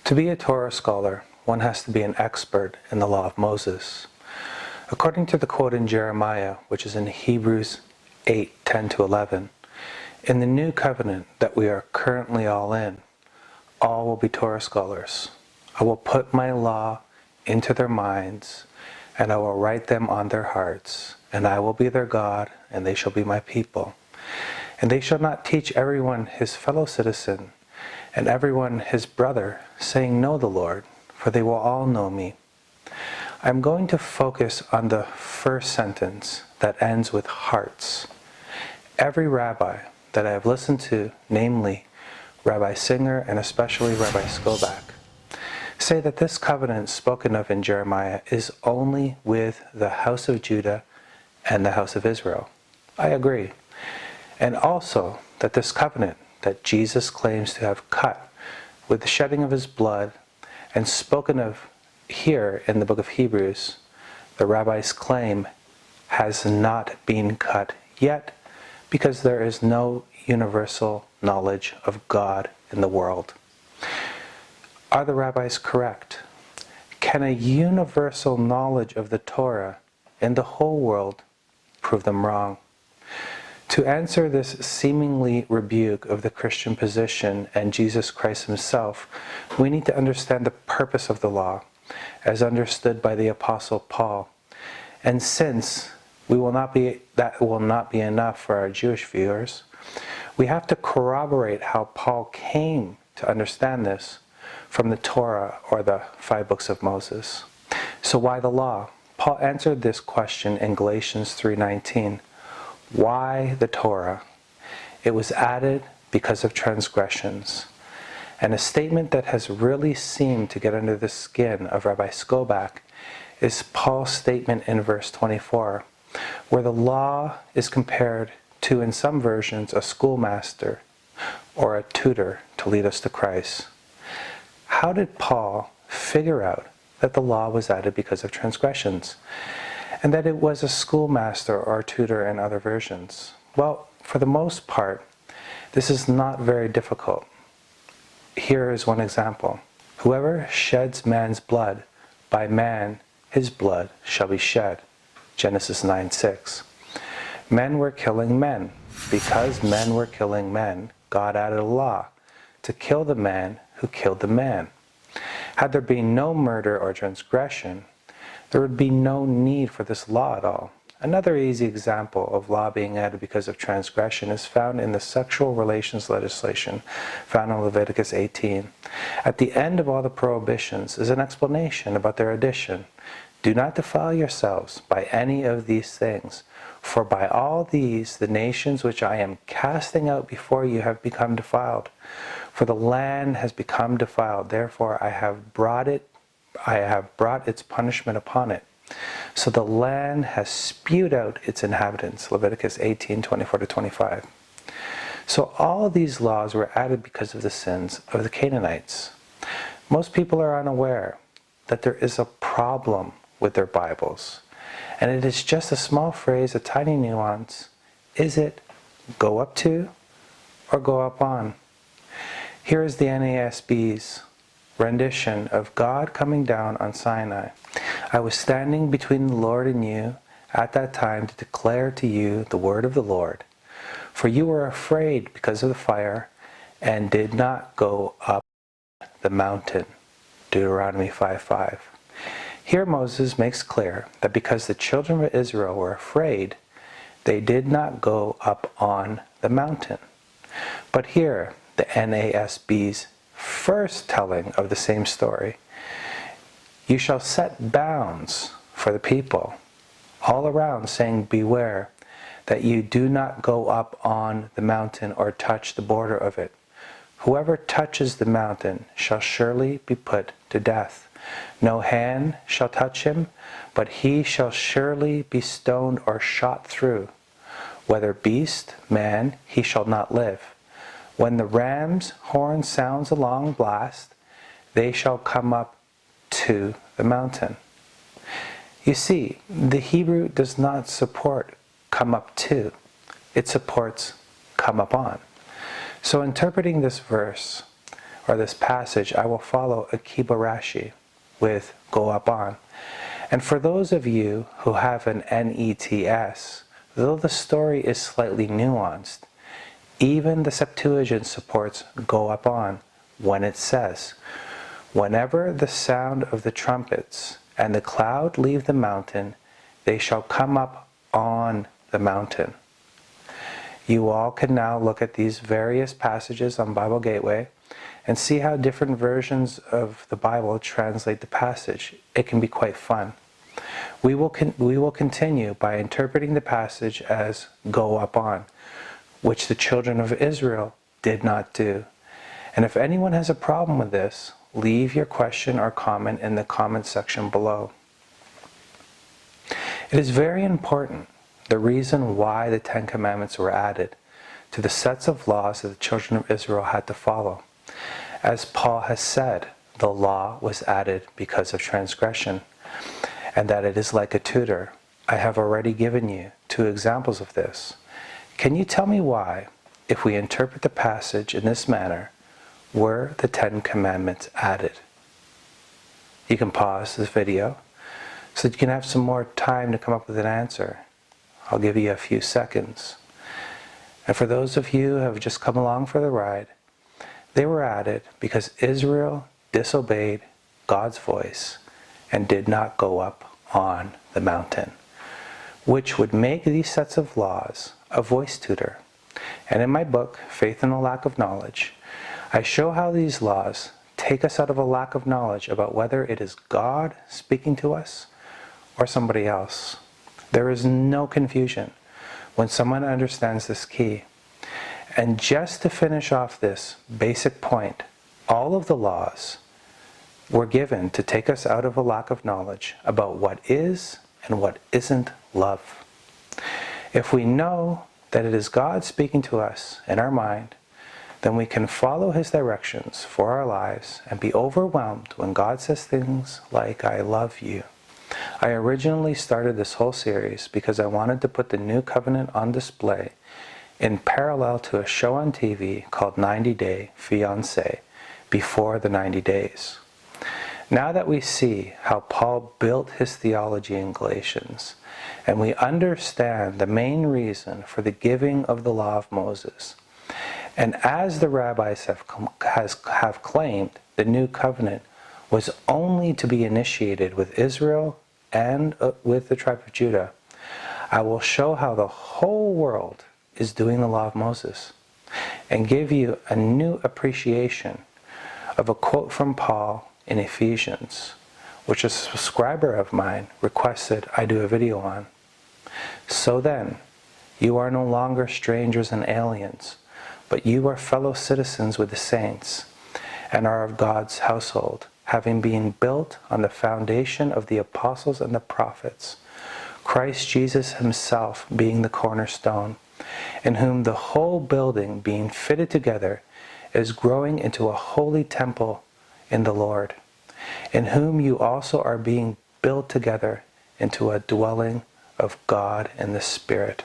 To be a Torah scholar, one has to be an expert in the law of Moses. According to the quote in Jeremiah, which is in Hebrews 8:10-11, in the new covenant that we are currently all in, all will be Torah scholars. I will put my law into their minds, and I will write them on their hearts, and I will be their God, and they shall be my people. And they shall not teach everyone his fellow citizen, and everyone his brother, saying, Know the Lord, for they will all know me. I'm going to focus on the first sentence that ends with hearts. Every rabbi that I have listened to, namely Rabbi Singer and especially Rabbi Skobach, say that this covenant spoken of in Jeremiah is only with the house of Judah and the house of Israel. I agree. And also that this covenant that Jesus claims to have cut with the shedding of his blood and spoken of here in the book of Hebrews, the rabbis claim has not been cut yet because there is no universal knowledge of God in the world. Are the rabbis correct? Can a universal knowledge of the Torah in the whole world prove them wrong? To answer this seemingly rebuke of the Christian position and Jesus Christ himself, we need to understand the purpose of the law, as understood by the Apostle Paul. And since that will not be enough for our Jewish viewers, we have to corroborate how Paul came to understand this from the Torah, or the 5 books of Moses. So why the law? Paul answered this question in Galatians 3:19. Why the Torah? It was added because of transgressions. And a statement that has really seemed to get under the skin of Rabbi Skobach is Paul's statement in verse 24, where the law is compared to, in some versions, a schoolmaster or a tutor to lead us to Christ. How did Paul figure out that the law was added because of transgressions, and that it was a schoolmaster or a tutor in other versions? Well, for the most part, this is not very difficult. Here is one example. Whoever sheds man's blood, by man his blood shall be shed. Genesis 9:6. Men were killing men. Because men were killing men, God added a law to kill the man who killed the man. Had there been no murder or transgression, there would be no need for this law at all. Another easy example of law being added because of transgression is found in the sexual relations legislation found in Leviticus 18. At the end of all the prohibitions is an explanation about their addition. Do not defile yourselves by any of these things, for by all these the nations which I am casting out before you have become defiled. For the land has become defiled, therefore I have brought its punishment upon it. So the land has spewed out its inhabitants. Leviticus 18:24-25. So all these laws were added because of the sins of the Canaanites. Most people are unaware that there is a problem with their Bibles. And it is just a small phrase, a tiny nuance. Is it go up to or go up on? Here is the NASB's rendition of God coming down on Sinai. I was standing between the Lord and you at that time to declare to you the word of the Lord. For you were afraid because of the fire and did not go up the mountain. Deuteronomy 5:5. Here Moses makes clear that because the children of Israel were afraid, they did not go up on the mountain. But here, the NASB's first telling of the same story, you shall set bounds for the people all around, saying, beware that you do not go up on the mountain or touch the border of it. Whoever touches the mountain shall surely be put to death. No hand shall touch him, but he shall surely be stoned or shot through. Whether beast, man, he shall not live. When the ram's horn sounds a long blast, they shall come up to the mountain. You see, the Hebrew does not support come up to. It supports come up on. So interpreting this verse, or this passage, I will follow Akiba Rashi with go up on. And for those of you who have an NETS, though the story is slightly nuanced, even the Septuagint supports go up on when it says, whenever the sound of the trumpets and the cloud leave the mountain, they shall come up on the mountain. You all can now look at these various passages on Bible Gateway and see how different versions of the Bible translate the passage. It can be quite fun. We will continue by interpreting the passage as go up on, which the children of Israel did not do. And if anyone has a problem with this, leave your question or comment in the comment section below. It is very important, the reason why the Ten Commandments were added to the sets of laws that the children of Israel had to follow. As Paul has said, the law was added because of transgression, and that it is like a tutor. I have already given you 2 examples of this. Can you tell me why, if we interpret the passage in this manner, were the 10 Commandments added? You can pause this video so that you can have some more time to come up with an answer. I'll give you a few seconds. And for those of you who have just come along for the ride, they were added because Israel disobeyed God's voice and did not go up on the mountain, which would make these sets of laws a voice tutor. And in my book, Faith and the Lack of Knowledge, I show how these laws take us out of a lack of knowledge about whether it is God speaking to us or somebody else. There is no confusion when someone understands this key. And just to finish off this basic point, all of the laws were given to take us out of a lack of knowledge about what is and what isn't love. If we know that it is God speaking to us in our mind, then we can follow His directions for our lives and be overwhelmed when God says things like, I love you. I originally started this whole series because I wanted to put the New Covenant on display in parallel to a show on TV called 90 Day Fiancé, before the 90 days. Now that we see how Paul built his theology in Galatians, and we understand the main reason for the giving of the law of Moses, and as the rabbis have claimed, the new covenant was only to be initiated with Israel and with the tribe of Judah, I will show how the whole world is doing the law of Moses, and give you a new appreciation of a quote from Paul in Ephesians, which a subscriber of mine requested I do a video on. So then, you are no longer strangers and aliens, but you are fellow citizens with the saints, and are of God's household, having been built on the foundation of the apostles and the prophets, Christ Jesus Himself being the cornerstone, in whom the whole building being fitted together is growing into a holy temple in the Lord, in whom you also are being built together into a dwelling of God in the Spirit.